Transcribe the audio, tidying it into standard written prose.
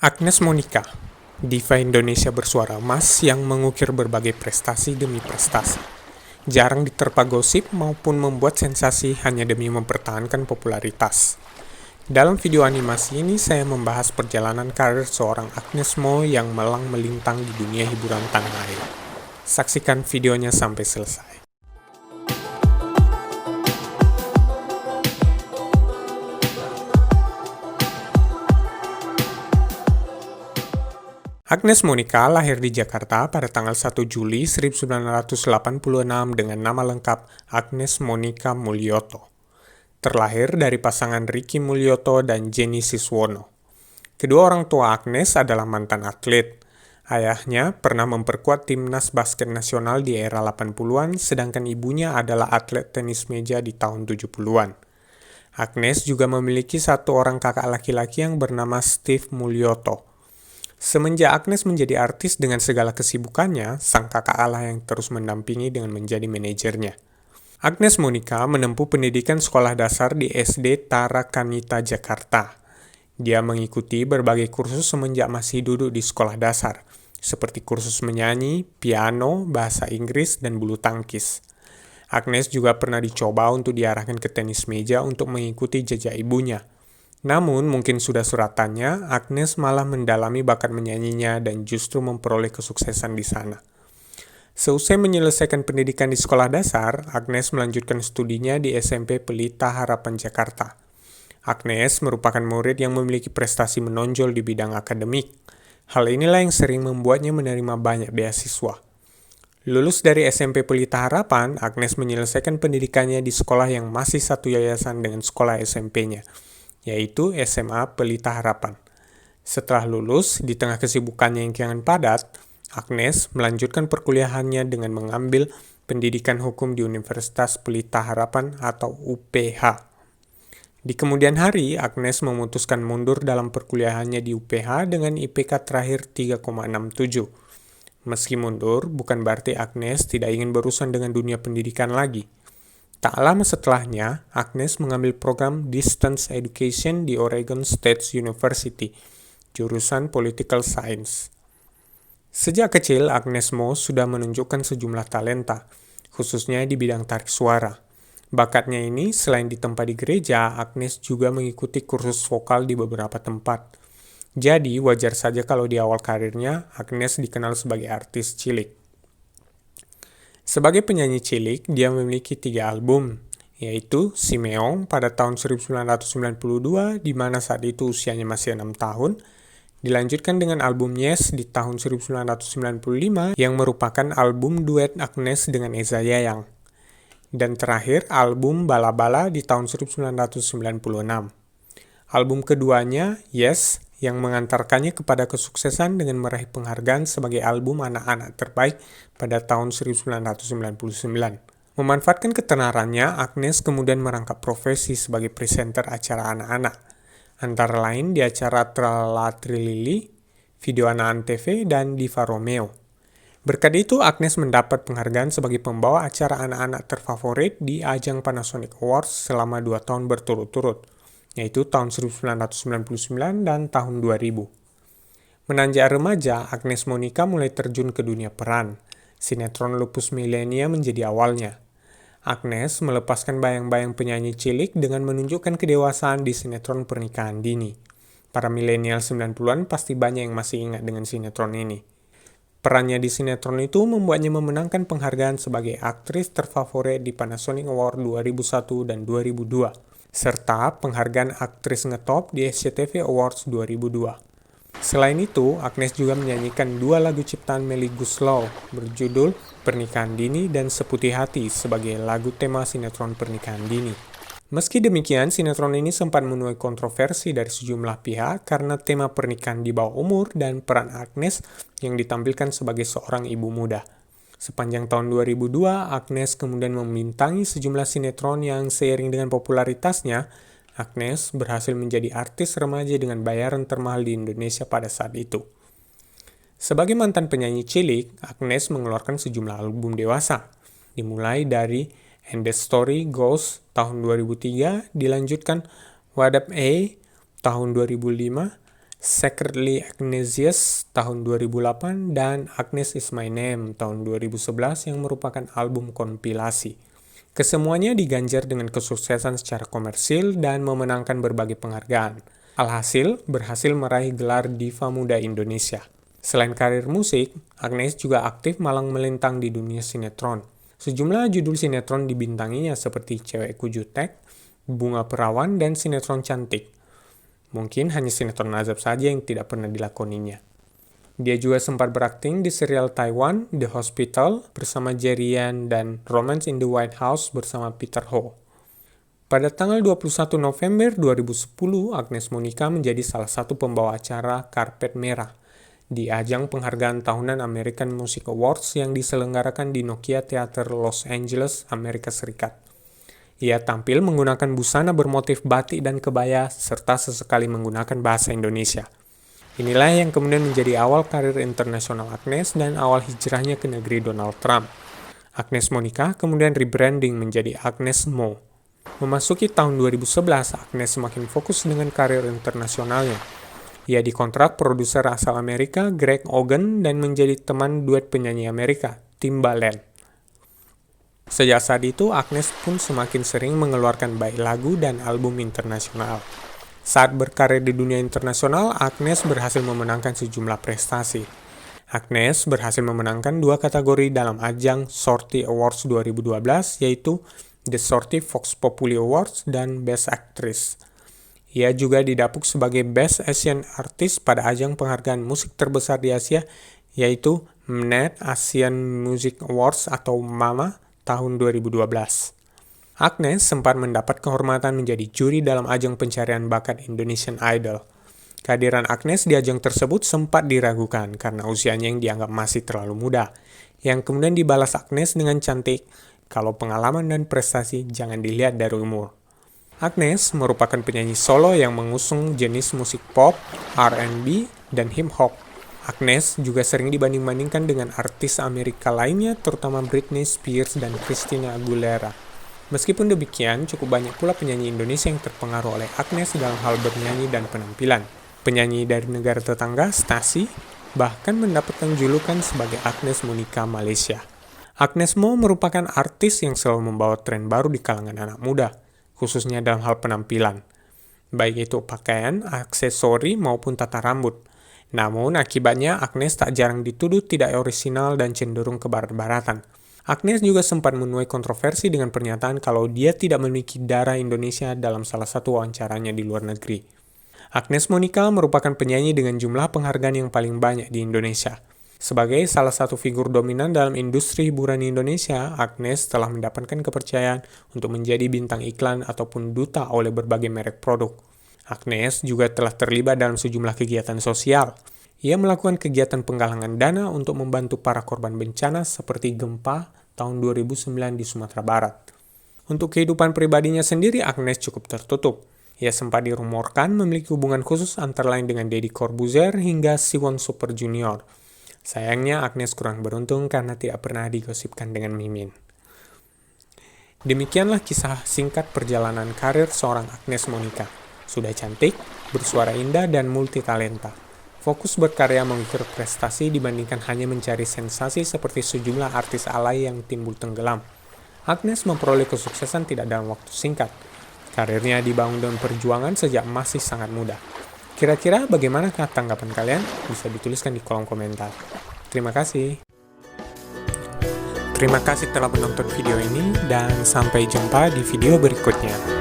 Agnes Monica, diva Indonesia bersuara emas yang mengukir berbagai prestasi demi prestasi. Jarang diterpa gosip maupun membuat sensasi hanya demi mempertahankan popularitas. Dalam video animasi ini saya membahas perjalanan karir seorang Agnes Mo yang melang melintang di dunia hiburan tanah air. Saksikan videonya sampai selesai. Agnes Monica lahir di Jakarta pada tanggal 1 Juli 1986 dengan nama lengkap Agnes Monica Mulyoto. Terlahir dari pasangan Ricky Mulyoto dan Jenny Siswono. Kedua orang tua Agnes adalah mantan atlet. Ayahnya pernah memperkuat timnas basket nasional di era 80-an, sedangkan ibunya adalah atlet tenis meja di tahun 70-an. Agnes juga memiliki satu orang kakak laki-laki yang bernama Steve Mulyoto. Semenjak Agnes menjadi artis dengan segala kesibukannya, sang kakak lah yang terus mendampingi dengan menjadi manajernya. Agnes Monica menempuh pendidikan sekolah dasar di SD Tarakanita, Jakarta. Dia mengikuti berbagai kursus semenjak masih duduk di sekolah dasar, seperti kursus menyanyi, piano, bahasa Inggris, dan bulu tangkis. Agnes juga pernah dicoba untuk diarahkan ke tenis meja untuk mengikuti jejak ibunya. Namun, mungkin sudah suratannya, Agnes malah mendalami bakat menyanyinya dan justru memperoleh kesuksesan di sana. Seusai menyelesaikan pendidikan di sekolah dasar, Agnes melanjutkan studinya di SMP Pelita Harapan, Jakarta. Agnes merupakan murid yang memiliki prestasi menonjol di bidang akademik. Hal inilah yang sering membuatnya menerima banyak beasiswa. Lulus dari SMP Pelita Harapan, Agnes menyelesaikan pendidikannya di sekolah yang masih satu yayasan dengan sekolah SMP-nya, yaitu SMA Pelita Harapan. Setelah lulus, di tengah kesibukannya yang kian padat, Agnes melanjutkan perkuliahannya dengan mengambil pendidikan hukum di Universitas Pelita Harapan atau UPH. Di kemudian hari, Agnes memutuskan mundur dalam perkuliahannya di UPH dengan IPK terakhir 3,67. Meski mundur, bukan berarti Agnes tidak ingin berurusan dengan dunia pendidikan lagi. Tak lama setelahnya, Agnes mengambil program Distance Education di Oregon State University, jurusan Political Science. Sejak kecil, Agnes Mo sudah menunjukkan sejumlah talenta, khususnya di bidang tarik suara. Bakatnya ini, selain ditempa di gereja, Agnes juga mengikuti kursus vokal di beberapa tempat. Jadi, wajar saja kalau di awal karirnya, Agnes dikenal sebagai artis cilik. Sebagai penyanyi cilik, dia memiliki 3 album, yaitu Si Meong pada tahun 1992, di mana saat itu usianya masih 6 tahun, dilanjutkan dengan album Yes di tahun 1995, yang merupakan album duet Agnes dengan Eza Yayang, dan terakhir album Bala Bala di tahun 1996. Album keduanya, Yes, yang mengantarkannya kepada kesuksesan dengan meraih penghargaan sebagai album anak-anak terbaik pada tahun 1999. Memanfaatkan ketenarannya, Agnes kemudian merangkap profesi sebagai presenter acara anak-anak, antara lain di acara Tralala Trilili, Video Anak Antv, dan Diva Romeo. Berkat itu, Agnes mendapat penghargaan sebagai pembawa acara anak-anak terfavorit di ajang Panasonic Awards selama 2 tahun berturut-turut, yaitu tahun 1999 dan tahun 2000. Menanjak remaja, Agnes Monica mulai terjun ke dunia peran. Sinetron Lupus Milenia menjadi awalnya. Agnes melepaskan bayang-bayang penyanyi cilik dengan menunjukkan kedewasaan di sinetron Pernikahan Dini. Para milenial 90-an pasti banyak yang masih ingat dengan sinetron ini. Perannya di sinetron itu membuatnya memenangkan penghargaan sebagai aktris terfavorit di Panasonic Award 2001 dan 2002. Serta penghargaan aktris ngetop di SCTV Awards 2002. Selain itu, Agnes juga menyanyikan 2 lagu ciptaan Melly Goeslaw berjudul Pernikahan Dini dan Seputih Hati sebagai lagu tema sinetron Pernikahan Dini. Meski demikian, sinetron ini sempat menuai kontroversi dari sejumlah pihak karena tema pernikahan di bawah umur dan peran Agnes yang ditampilkan sebagai seorang ibu muda. Sepanjang tahun 2002, Agnes kemudian membintangi sejumlah sinetron yang seiring dengan popularitasnya, Agnes berhasil menjadi artis remaja dengan bayaran termahal di Indonesia pada saat itu. Sebagai mantan penyanyi cilik, Agnes mengeluarkan sejumlah album dewasa, dimulai dari And the Story Goes tahun 2003, dilanjutkan What Up A tahun 2005, Secretly Agnesius tahun 2008, dan Agnes Is My Name tahun 2011 yang merupakan album kompilasi. Kesemuanya diganjar dengan kesuksesan secara komersil dan memenangkan berbagai penghargaan. Alhasil, berhasil meraih gelar Diva Muda Indonesia. Selain karir musik, Agnes juga aktif malang melintang di dunia sinetron. Sejumlah judul sinetron dibintanginya seperti Cewekku Jutek, Bunga Perawan, dan Sinetron Cantik. Mungkin hanya sinetron azab saja yang tidak pernah dilakoninya. Dia juga sempat berakting di serial Taiwan, The Hospital, bersama Jerry Yan, dan Romance in the White House bersama Peter Ho. Pada tanggal 21 November 2010, Agnes Monica menjadi salah satu pembawa acara Karpet Merah di ajang penghargaan tahunan American Music Awards yang diselenggarakan di Nokia Theater Los Angeles, Amerika Serikat. Ia tampil menggunakan busana bermotif batik dan kebaya, serta sesekali menggunakan bahasa Indonesia. Inilah yang kemudian menjadi awal karir internasional Agnes dan awal hijrahnya ke negeri Donald Trump. Agnes Monica kemudian rebranding menjadi Agnes Mo. Memasuki tahun 2011, Agnes semakin fokus dengan karir internasionalnya. Ia dikontrak produser asal Amerika, Greg Ogan, dan menjadi teman duet penyanyi Amerika, Timbaland. Sejak saat itu, Agnes pun semakin sering mengeluarkan baik lagu dan album internasional. Saat berkarir di dunia internasional, Agnes berhasil memenangkan sejumlah prestasi. Agnes berhasil memenangkan 2 kategori dalam ajang Shorty Awards 2012, yaitu The Shorty Vox Populi Awards dan Best Actress. Ia juga didapuk sebagai Best Asian Artist pada ajang penghargaan musik terbesar di Asia, yaitu Mnet Asian Music Awards atau MAMA, tahun 2012. Agnes sempat mendapat kehormatan menjadi juri dalam ajang pencarian bakat Indonesian Idol. Kehadiran Agnes di ajang tersebut sempat diragukan karena usianya yang dianggap masih terlalu muda, yang kemudian dibalas Agnes dengan cantik, kalau pengalaman dan prestasi jangan dilihat dari umur. Agnes merupakan penyanyi solo yang mengusung jenis musik pop, R&B, dan hip hop. Agnes juga sering dibanding-bandingkan dengan artis Amerika lainnya, terutama Britney Spears dan Christina Aguilera. Meskipun demikian, cukup banyak pula penyanyi Indonesia yang terpengaruh oleh Agnes dalam hal bernyanyi dan penampilan. Penyanyi dari negara tetangga, Stasi, bahkan mendapatkan julukan sebagai Agnes Monica Malaysia. Agnes Mo merupakan artis yang selalu membawa tren baru di kalangan anak muda, khususnya dalam hal penampilan, baik itu pakaian, aksesori, maupun tata rambut. Namun, akibatnya Agnes tak jarang dituduh tidak orisinal dan cenderung ke barat-baratan. Agnes juga sempat menuai kontroversi dengan pernyataan kalau dia tidak memiliki darah Indonesia dalam salah satu wawancaranya di luar negeri. Agnes Monica merupakan penyanyi dengan jumlah penghargaan yang paling banyak di Indonesia. Sebagai salah satu figur dominan dalam industri hiburan Indonesia, Agnes telah mendapatkan kepercayaan untuk menjadi bintang iklan ataupun duta oleh berbagai merek produk. Agnes juga telah terlibat dalam sejumlah kegiatan sosial. Ia melakukan kegiatan penggalangan dana untuk membantu para korban bencana seperti gempa tahun 2009 di Sumatera Barat. Untuk kehidupan pribadinya sendiri, Agnes cukup tertutup. Ia sempat dirumorkan memiliki hubungan khusus antara lain dengan Deddy Corbuzier hingga Siwon Super Junior. Sayangnya, Agnes kurang beruntung karena tidak pernah digosipkan dengan Mimin. Demikianlah kisah singkat perjalanan karir seorang Agnes Monica. Sudah cantik, bersuara indah, dan multitalenta. Fokus berkarya mengukir prestasi dibandingkan hanya mencari sensasi seperti sejumlah artis alay yang timbul tenggelam. Agnes memperoleh kesuksesan tidak dalam waktu singkat. Karirnya dibangun dengan perjuangan sejak masih sangat muda. Kira-kira bagaimanakah tanggapan kalian? Bisa dituliskan di kolom komentar. Terima kasih. Terima kasih telah menonton video ini dan sampai jumpa di video berikutnya.